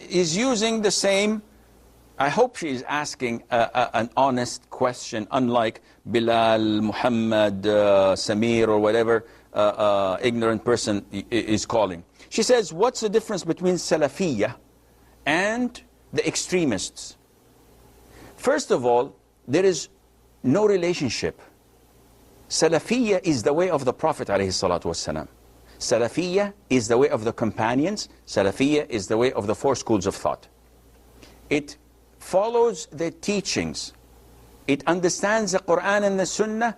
is using the same. I hope she is asking an honest question, unlike Bilal, Muhammad, Samir, or whatever ignorant person is calling. She says, what's the difference between Salafiyya and the extremists? First of all, there is no relationship. Salafiyya is the way of the Prophet ﷺ. Salafiyya is the way of the companions. Salafiyya is the way of the four schools of thought. It follows the teachings. It understands the Quran and the Sunnah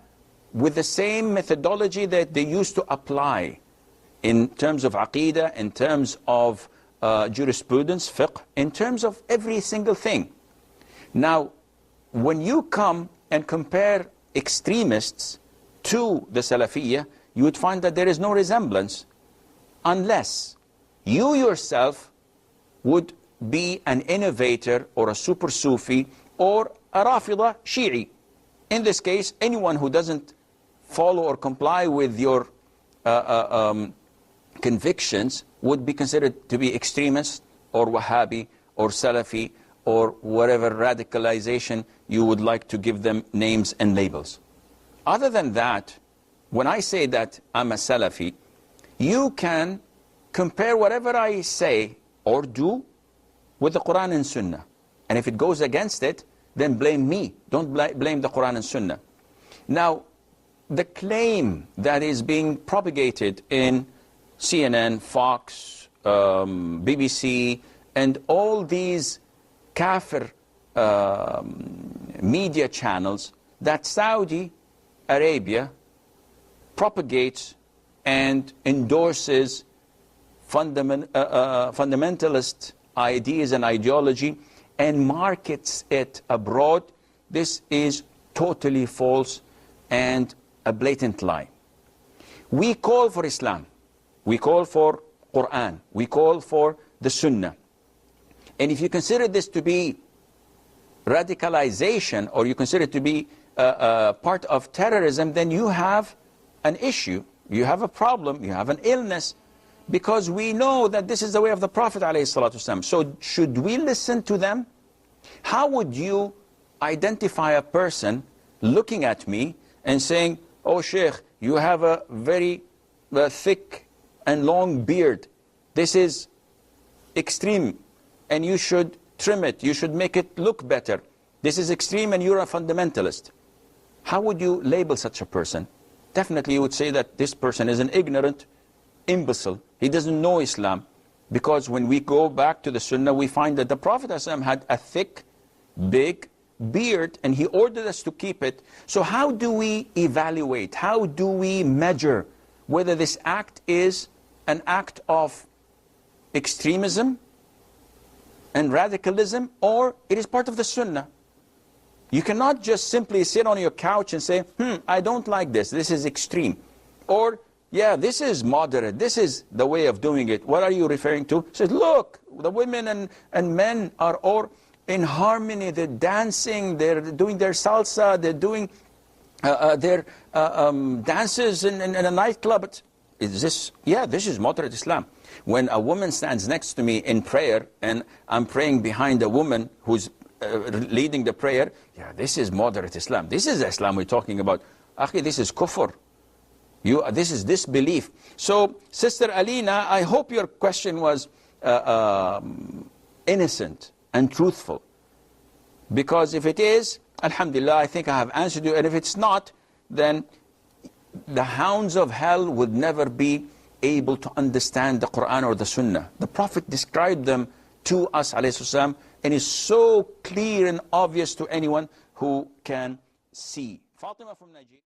with the same methodology that they used to apply in terms of aqeedah, in terms of jurisprudence, fiqh, in terms of every single thing. Now, when you come and compare extremists to the Salafiyya, you would find that there is no resemblance unless you yourself would be an innovator or a super Sufi or a Rafida Shi'i. In this case, anyone who doesn't follow or comply with your convictions would be considered to be extremist or Wahhabi or Salafi or whatever radicalization you would like to give them names and labels. Other than that, when I say that I'm a Salafi, you can compare whatever I say or do with the Quran and Sunnah. And if it goes against it, then blame me. Don't blame the Quran and Sunnah. Now, the claim that is being propagated in CNN, Fox, BBC, and all these kafir media channels that Saudi Arabia propagates and endorses fundamentalist ideas and ideology and markets it abroad, this is totally false and a blatant lie. We call for Islam. We call for Quran. We call for the Sunnah. And if you consider this to be radicalization, or you consider it to be part of terrorism, then you have an issue. You have a problem. You have an illness. Because we know that this is the way of the Prophet ﷺ. So should we listen to them? How would you identify a person looking at me and saying, oh Sheikh, you have a very thick and long beard. This is extreme and you should trim it. You should make it look better. This is extreme and you're a fundamentalist. How would you label such a person? Definitely you would say that this person is an ignorant imbecile. He doesn't know Islam. Because when we go back to the Sunnah, we find that the Prophet ﷺ had a thick, big beard, and he ordered us to keep it. So how do we evaluate? How do we measure whether this act is an act of extremism and radicalism, or it is part of the Sunnah? You cannot just simply sit on your couch and say, I don't like this. This is extreme. Or, yeah, this is moderate. This is the way of doing it. What are you referring to? He says, look, the women and men are all in harmony. They're dancing. They're doing their salsa. They're doing their dances in a nightclub. Is this? Yeah, this is moderate Islam. When a woman stands next to me in prayer and I'm praying behind a woman who's leading the prayer, yeah, this is moderate Islam. This is the Islam we're talking about. Akhi, this is kufr. This is disbelief. So, Sister Alina, I hope your question was innocent and truthful. Because if it is, alhamdulillah, I think I have answered you. And if it's not, then the hounds of hell would never be able to understand the Quran or the Sunnah. The Prophet described them to us, alayhi salam, and is so clear and obvious to anyone who can see. Fatima from Nigeria.